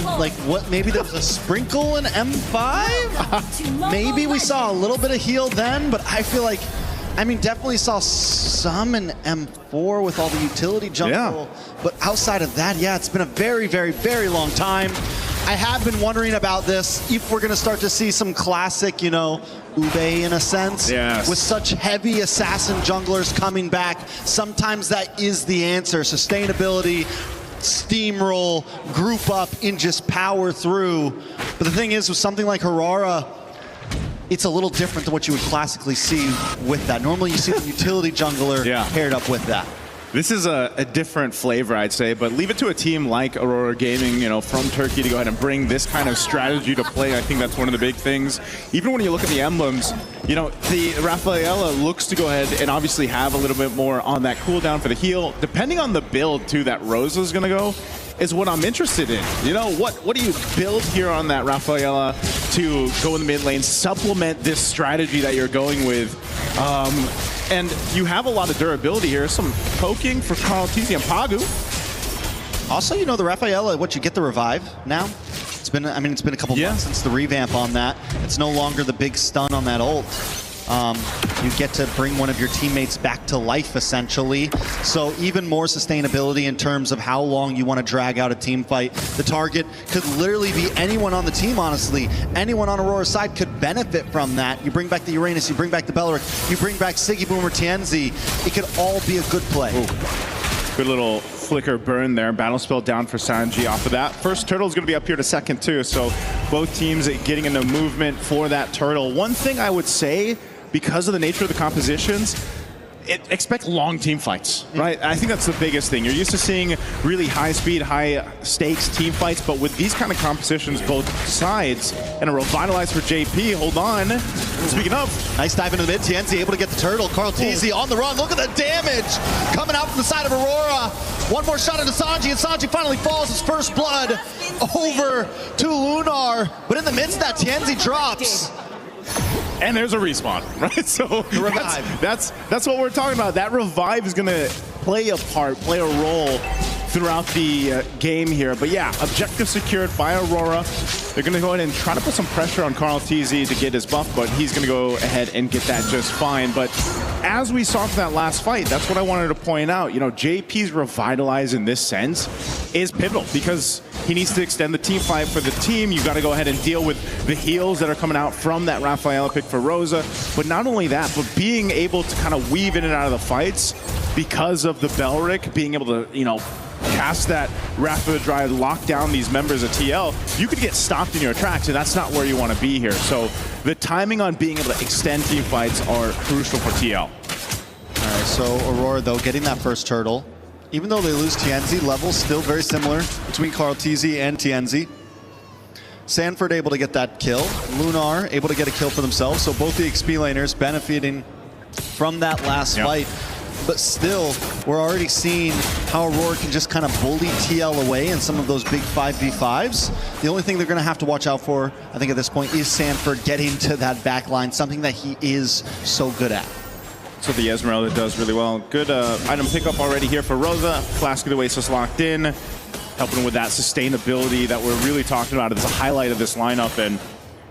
like what, maybe there was a sprinkle in M5? Maybe we saw a little bit of heal then, but I feel like, I mean, definitely saw some in M4 with all the utility jungle, but outside of that, yeah, it's been a very, very, very long time. I have been wondering about this, if we're gonna start to see some classic, you know, Ube in a sense. Yes. With such heavy assassin junglers coming back, sometimes that is the answer. Sustainability, steamroll, group up, and just power through. But the thing is, with something like Aurora, it's a little different than what you would classically see with that. Normally you see the utility jungler paired up with that. This is a different flavor, I'd say, but leave it to a team like Aurora Gaming, you know, from Turkey to go ahead and bring this kind of strategy to play. I think that's one of the big things. Even when you look at the emblems, you know, the Rafaela looks to go ahead and obviously have a little bit more on that cooldown for the heal. Depending on the build, too, that Rosa's going to go, is what I'm interested in. You know, what do you build here on that Rafaela to go in the mid lane, supplement this strategy that you're going with? And you have a lot of durability here. Some poking for KarlTzy and Pagu. Also, you know, the Rafaela, what, you get the revive now? It's been, I mean, it's been a couple months since the revamp on that. It's no longer the big stun on that ult. You get to bring one of your teammates back to life, essentially. So even more sustainability in terms of how long you want to drag out a team fight. The target could literally be anyone on the team, honestly. Anyone on Aurora's side could benefit from that. You bring back the Uranus, you bring back the Beleric, you bring back Siggy Boomer TNZ. It could all be a good play. Ooh. Good little flicker burn there. Battle spell down for Sanji off of that. First turtle is going to be up here to second, too. So both teams getting into movement for that turtle. One thing I would say, because of the nature of the compositions, expect long team fights, right? I think that's the biggest thing. You're used to seeing really high speed, high stakes team fights, but with these kind of compositions, both sides, and a revitalize for JP, hold on. Speaking of. Nice dive into the mid, TNZ able to get the turtle. KarlTzy on the run, look at the damage coming out from the side of Aurora. One more shot into Sanji, and Sanji finally falls his first blood over to Lunar. But in the midst of that, TNZ drops. And there's a respawn, right? So that's what we're talking about. That revive is going to play a part, play a role throughout the game here. But yeah, objective secured by Aurora. They're going to go ahead and try to put some pressure on KarlTzy to get his buff, but he's going to go ahead and get that just fine. But as we saw from that last fight, that's what I wanted to point out. You know, JP's revitalize in this sense is pivotal because he needs to extend the team fight for the team. You've got to go ahead and deal with the heals that are coming out from that Rafaela pick for Rosa. But not only that, but being able to kind of weave in and out of the fights because of the Beleric, being able to, you know, cast that Rapid Drive, lock down these members of TL, you could get stopped in your tracks, and that's not where you want to be here. So the timing on being able to extend team fights are crucial for TL. All right, so Aurora, though, getting that first turtle. Even though they lose TNZ, levels still very similar between KarlTzy and TNZ. Sanford able to get that kill. Lunar able to get a kill for themselves. So both the XP laners benefiting from that last fight. But still, we're already seeing how Aurora can just kind of bully TL away in some of those big 5v5s. The only thing they're going to have to watch out for, I think at this point, is Sanford getting to that back line, something that he is so good at. So the Esmeralda does really well. Good item pickup already here for Rosa. Flask of the Oasis locked in, helping with that sustainability that we're really talking about. It's a highlight of this lineup, and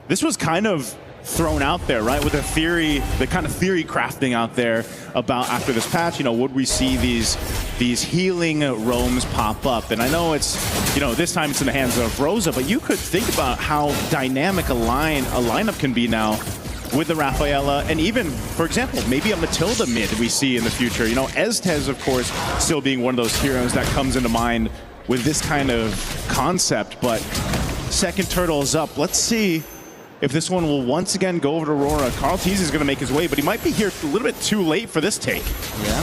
this was kind of thrown out there, right? With the theory, the kind of theory crafting out there about after this patch, you know, would we see these healing roams pop up? And I know it's, you know, this time it's in the hands of Rosa, but you could think about how dynamic a lineup can be now with the Rafaela, and even, for example, maybe a Matilda mid we see in the future. You know, Estes, of course, still being one of those heroes that comes into mind with this kind of concept, but second turtle is up. Let's see if this one will once again go over to Aurora. KarlTzy is going to make his way, but he might be here a little bit too late for this take. Yeah,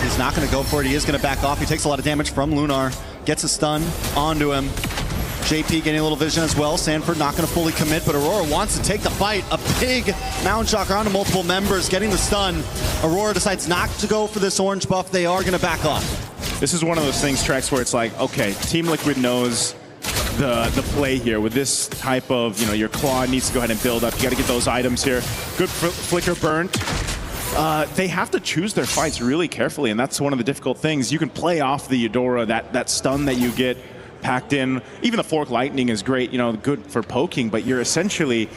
he's not going to go for it. He is going to back off. He takes a lot of damage from Lunar, gets a stun onto him. JP getting a little vision as well. Sanford not going to fully commit, but Aurora wants to take the fight. A big Mountain Shocker onto multiple members, getting the stun. Aurora decides not to go for this orange buff. They are going to back off. This is one of those things, Trex, where it's like, okay, Team Liquid knows the play here with this type of, you know, your claw needs to go ahead and build up. You got to get those items here. Good flicker burnt. They have to choose their fights really carefully, and that's one of the difficult things. You can play off the Eudora, that stun that you get packed in. Even the Fork Lightning is great, you know, good for poking, but you're essentially,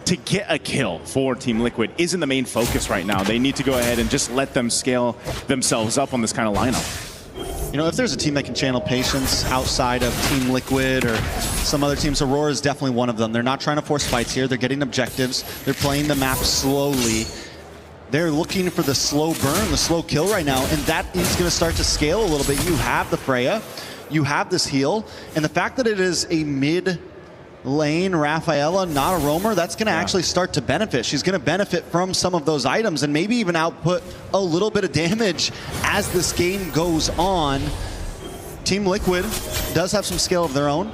to get a kill for Team Liquid isn't the main focus right now. They need to go ahead and just let them scale themselves up on this kind of lineup. You know, if there's a team that can channel patience outside of Team Liquid or some other teams, Aurora is definitely one of them. They're not trying to force fights here. They're getting objectives. They're playing the map slowly. They're looking for the slow burn, the slow kill right now, and that is going to start to scale a little bit. You have the Freya, you have this heal, and the fact that it is a mid lane Rafaela, not a roamer, that's going to actually start to benefit. She's going to benefit from some of those items and maybe even output a little bit of damage as this game goes on. Team Liquid does have some skill of their own.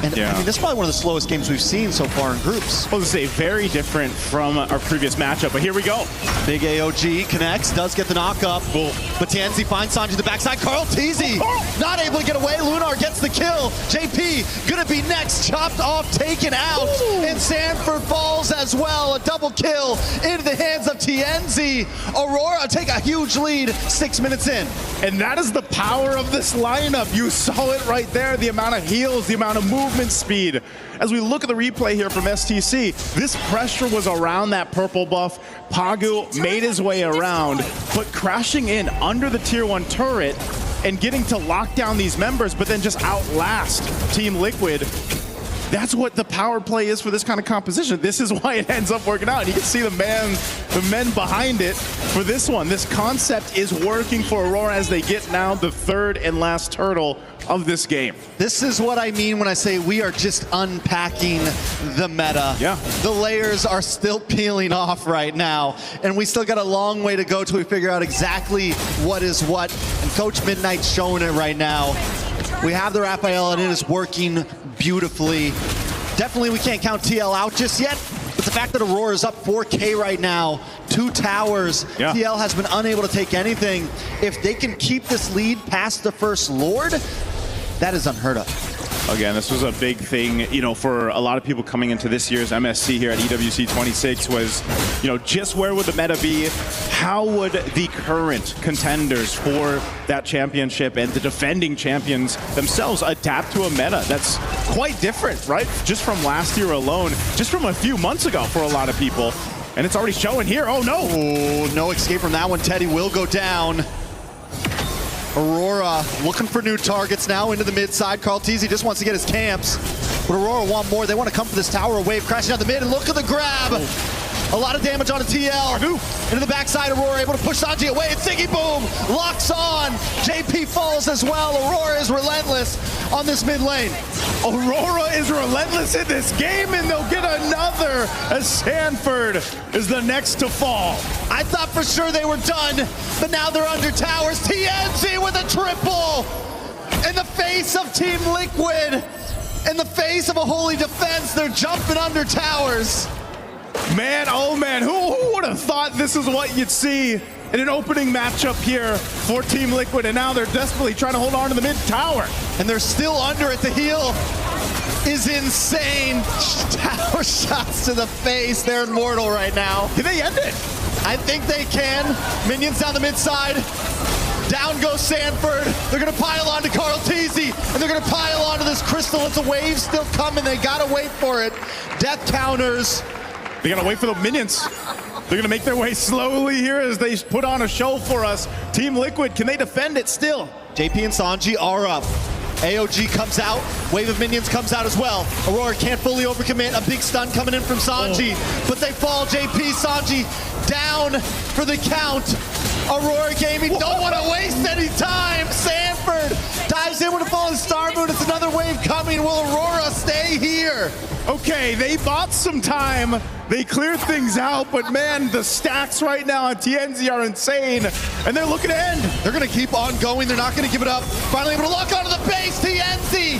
And I mean, this is probably one of the slowest games we've seen so far in groups. I was going to say, very different from our previous matchup, but here we go. Big AOG connects, does get the knock up. Cool. But TNZ finds Sanji the backside. Carl TZ not able to get away. Lunar gets the kill. JP gonna be next, chopped off, taken out. And Sanford falls as well. A double kill into the hands of TNZ. Aurora take a huge lead 6 minutes in. And that is the power of this lineup. You saw it right there, the amount of heals, the amount of movement speed. As we look at the replay here from STC, this pressure was around that purple buff. Pagu made his way around, but crashing in under the tier 1 turret and getting to lock down these members, but then just outlast Team Liquid. That's what the power play is for this kind of composition. This is why it ends up working out. You can see the men behind it for this one. This concept is working for Aurora as they get now the third and last turtle of this game. This is what I mean when I say we are just unpacking the meta. Yeah. The layers are still peeling off right now, and we still got a long way to go till we figure out exactly what is what, and Coach Midnight's showing it right now. We have the Raphael, and it is working beautifully. Definitely we can't count TL out just yet, but the fact that Aurora is up 4K right now, 2 towers, TL has been unable to take anything. If they can keep this lead past the first Lord, that is unheard of. Again, this was a big thing, you know, for a lot of people coming into this year's MSC here at EWC 26 was, you know, just where would the meta be? How would the current contenders for that championship and the defending champions themselves adapt to a meta that's quite different, right? Just from last year alone, just from a few months ago for a lot of people. And it's already showing here. Oh, no. Oh, no escape from that one. Teddy will go down. Aurora looking for new targets now into the mid side. Carl Teasy just wants to get his camps, but Aurora want more. They want to come for this tower wave, crashing down the mid, and look at the grab. A lot of damage on a TL. Into the backside, Aurora able to push Sanji away, and Siggy Boom locks on. JP falls as well. Aurora is relentless on this mid lane. Aurora is relentless in this game, and they'll get another as Sanford is the next to fall. I thought for sure they were done, but now they're under towers. TNZ with a triple in the face of Team Liquid. In the face of a holy defense, they're jumping under towers. Man, oh man, who would have thought this is what you'd see in an opening matchup here for Team Liquid, and now they're desperately trying to hold on to the mid tower. And they're still under it. The heal is insane. Tower shots to the face. They're immortal right now. Can they end it? I think they can. Minions down the mid side. Down goes Sanford. They're gonna pile onto Carl Teasy, and they're gonna pile onto this crystal. It's a wave still coming. They gotta wait for it. Death counters. They gotta wait for the minions. They're gonna make their way slowly here as they put on a show for us. Team Liquid, can they defend it still? JP and Sanji are up. AOG comes out, wave of minions comes out as well. Aurora can't fully overcommit, a big stun coming in from Sanji, but they fall. JP, Sanji down for the count. Aurora Gaming don't want to waste any time. Sanford dives in with a fallen Star Moon. It's another wave coming. Will Aurora stay here? Okay, they bought some time. They cleared things out, but man, the stacks right now on TNZ are insane, and they're looking to end. They're going to keep on going. They're not going to give it up. Finally able to lock onto the base. TNZ